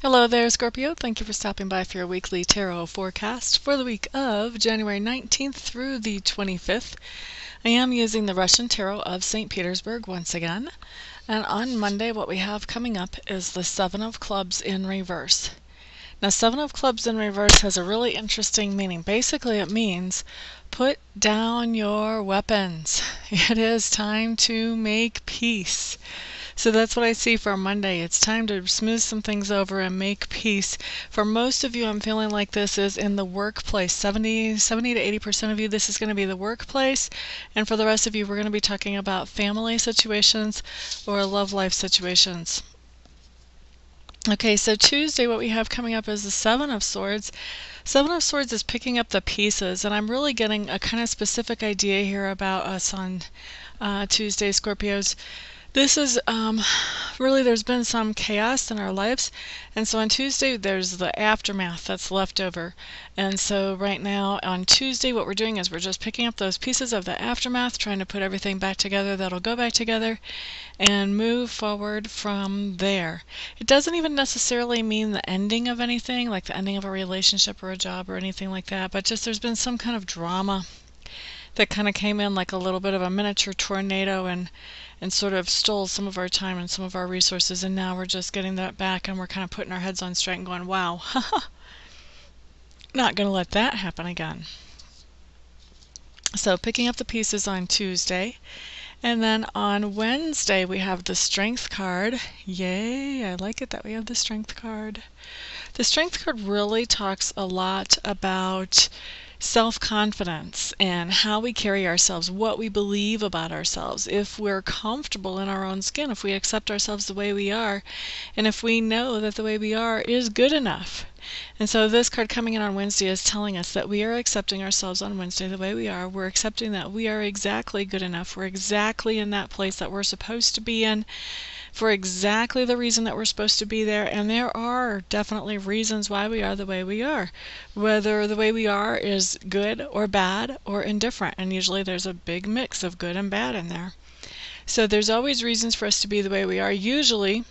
Hello there, Scorpio. Thank you for stopping by for your weekly tarot forecast for the week of January 19th through the 25th. I am using the Russian Tarot of St. Petersburg once again. And on Monday, what we have coming up is the Seven of Clubs in reverse. Now, Seven of Clubs in reverse has a really interesting meaning. Basically, it means put down your weapons. It is time to make peace. So that's what I see for Monday. It's time to smooth some things over and make peace. For most of you, I'm feeling like this is in the workplace. 70 to 80% of you, this is going to be the workplace. And for the rest of you, we're going to be talking about family situations or love life situations. Okay, so Tuesday, what we have coming up is the Seven of Swords. Seven of Swords is picking up the pieces, and I'm really getting a kind of specific idea here about us on Tuesday, Scorpios. This is really, there's been some chaos in our lives, and so on Tuesday there's the aftermath that's left over. And so right now on Tuesday, what we're doing is we're just picking up those pieces of the aftermath, trying to put everything back together that'll go back together and move forward from there. It doesn't even necessarily mean the ending of anything, like the ending of a relationship or a job or anything like that, but just there's been some kind of drama that kind of came in like a little bit of a miniature tornado and sort of stole some of our time and some of our resources, and now we're just getting that back, and we're kind of putting our heads on straight and going, wow, not going to let that happen again. So picking up the pieces on Tuesday, and then on Wednesday we have the Strength card. Yay, I like it that we have the Strength card. The Strength card really talks a lot about self-confidence and how we carry ourselves, what we believe about ourselves, if we're comfortable in our own skin, if we accept ourselves the way we are, and if we know that the way we are is good enough. And so this card coming in on Wednesday is telling us that we are accepting ourselves on Wednesday the way we are. We're accepting that we are exactly good enough. We're exactly in that place that we're supposed to be in, for exactly the reason that we're supposed to be there. And there are definitely reasons why we are the way we are, whether the way we are is good or bad or indifferent, and usually there's a big mix of good and bad in there. So there's always reasons for us to be the way we are. Usually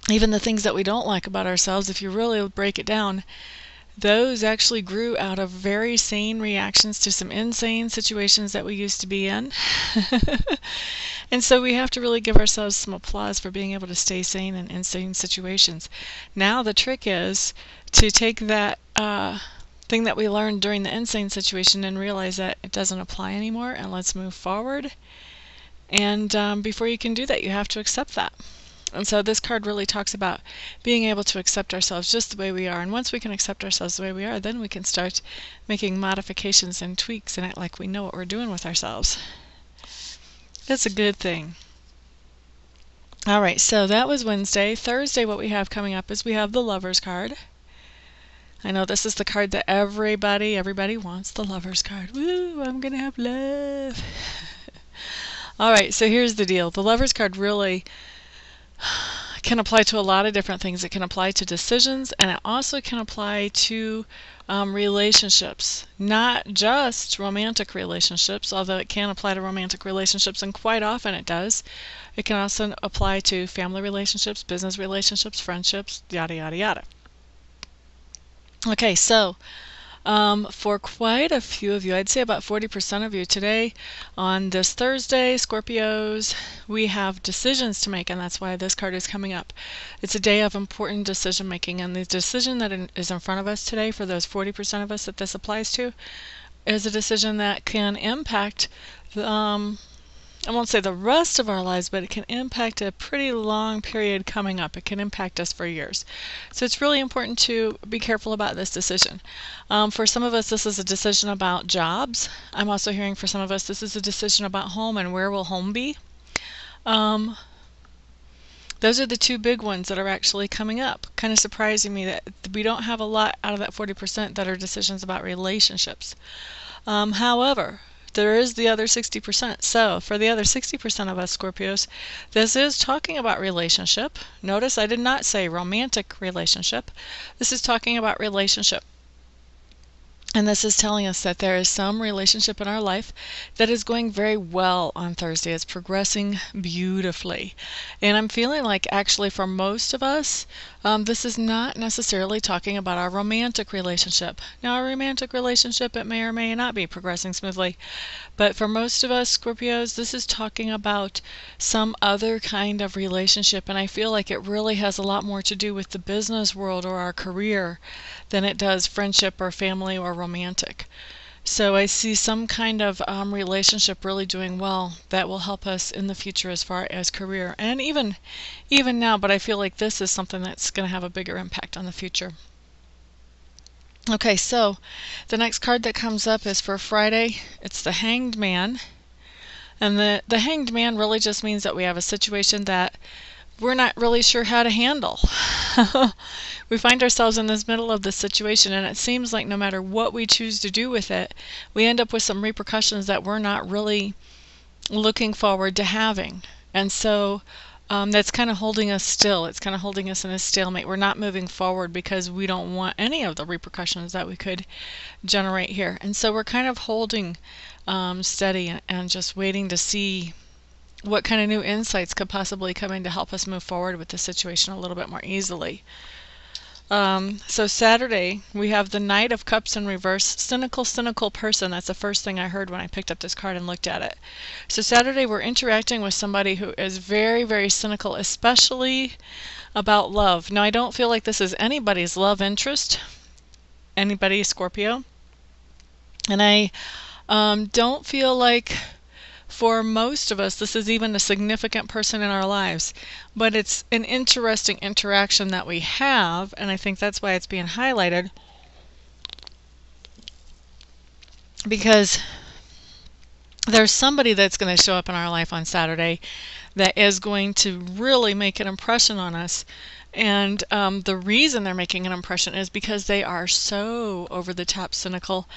even the things that we don't like about ourselves, if you really break it down, those actually grew out of very sane reactions to some insane situations that we used to be in. And so we have to really give ourselves some applause for being able to stay sane in insane situations. Now the trick is to take that thing that we learned during the insane situation and realize that it doesn't apply anymore, and let's move forward. And before you can do that, you have to accept that. And so this card really talks about being able to accept ourselves just the way we are. And once we can accept ourselves the way we are, then we can start making modifications and tweaks and act like we know what we're doing with ourselves. That's a good thing. All right, so that was Wednesday. Thursday, what we have coming up is we have the Lovers card. I know this is the card that everybody wants, the Lovers card. Woo, I'm going to have love. All right, so here's the deal. The Lovers card really can apply to a lot of different things. It can apply to decisions, and it also can apply to relationships, not just romantic relationships, although it can apply to romantic relationships, and quite often it does. It can also apply to family relationships, business relationships, friendships, yada, yada, yada. Okay, so for quite a few of you, I'd say about 40% of you today, on this Thursday, Scorpios, we have decisions to make, and that's why this card is coming up. It's a day of important decision making, and the decision that is in front of us today, for those 40% of us that this applies to, is a decision that can impact I won't say the rest of our lives, but it can impact a pretty long period coming up. It can impact us for years. So it's really important to be careful about this decision. For some of us, this is a decision about jobs. I'm also hearing for some of us, this is a decision about home and where will home be. Those are the two big ones that are actually coming up. Kind of surprising me that we don't have a lot out of that 40% that are decisions about relationships. However, there is the other 60%. So for the other 60% of us Scorpios, this is talking about relationship. Notice I did not say romantic relationship. This is talking about relationship. And this is telling us that there is some relationship in our life that is going very well on Thursday. It's progressing beautifully. And I'm feeling like actually for most of us, this is not necessarily talking about our romantic relationship. Now, our romantic relationship, it may or may not be progressing smoothly. But for most of us Scorpios, this is talking about some other kind of relationship. And I feel like it really has a lot more to do with the business world or our career than it does friendship or family or romantic. So I see some kind of relationship really doing well that will help us in the future as far as career and even now, but I feel like this is something that's going to have a bigger impact on the future. Okay, so the next card that comes up is for Friday. It's the Hanged Man. And the Hanged Man really just means that we have a situation that we're not really sure how to handle. We find ourselves in this middle of this situation, and it seems like no matter what we choose to do with it, we end up with some repercussions that we're not really looking forward to having. And so that's kind of holding us still. It's kind of holding us in a stalemate. We're not moving forward because we don't want any of the repercussions that we could generate here. And so we're kind of holding steady and just waiting to see what kind of new insights could possibly come in to help us move forward with the situation a little bit more easily. So Saturday, we have the Knight of Cups in reverse. Cynical person. That's the first thing I heard when I picked up this card and looked at it. So Saturday, we're interacting with somebody who is very, very cynical, especially about love. Now, I don't feel like this is anybody's love interest, anybody Scorpio. And I don't feel like for most of us this is even a significant person in our lives, but it's an interesting interaction that we have, and I think that's why it's being highlighted, because there's somebody that's going to show up in our life on Saturday that is going to really make an impression on us. And the reason they're making an impression is because they are so over the top cynical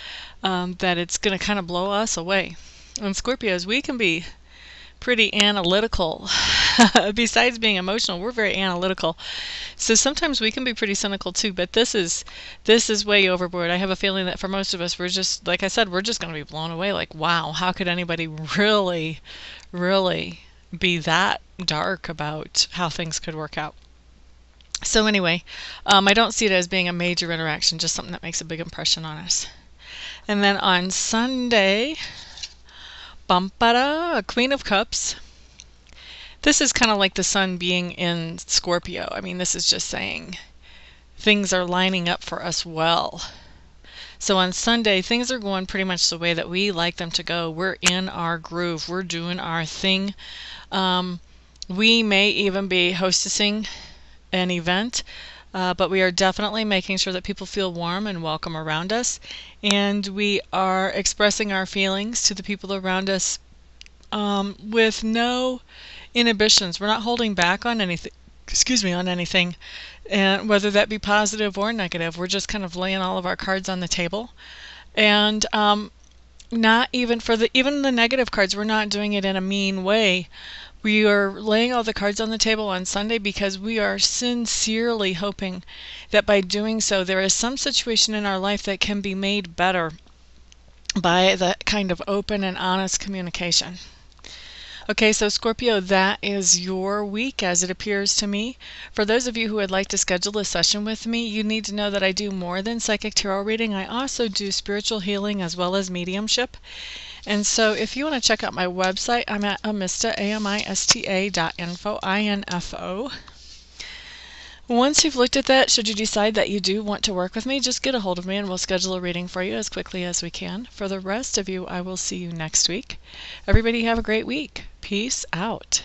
that it's going to kind of blow us away. And Scorpios, we can be pretty analytical. Besides being emotional, we're very analytical. So sometimes we can be pretty cynical too, but this is way overboard. I have a feeling that for most of us, we're just, like I said, we're just going to be blown away. Like, wow, how could anybody really, really be that dark about how things could work out? So anyway, I don't see it as being a major interaction, just something that makes a big impression on us. And then on Sunday, a Queen of Cups. This is kind of like the sun being in Scorpio. I mean, this is just saying things are lining up for us well. So on Sunday, things are going pretty much the way that we like them to go. We're in our groove. We're doing our thing. We may even be hostessing an event, but we are definitely making sure that people feel warm and welcome around us, and we are expressing our feelings to the people around us with no inhibitions. We're not holding back on anything, on anything, and whether that be positive or negative. We're just kind of laying all of our cards on the table, and not even for even the negative cards, we're not doing it in a mean way. We are laying all the cards on the table on Sunday because we are sincerely hoping that by doing so, there is some situation in our life that can be made better by that kind of open and honest communication. Okay, so Scorpio, that is your week as it appears to me. For those of you who would like to schedule a session with me, you need to know that I do more than psychic tarot reading. I also do spiritual healing as well as mediumship. And so if you want to check out my website, I'm at amista, amista.info, info. Once you've looked at that, should you decide that you do want to work with me, just get a hold of me and we'll schedule a reading for you as quickly as we can. For the rest of you, I will see you next week. Everybody have a great week. Peace out.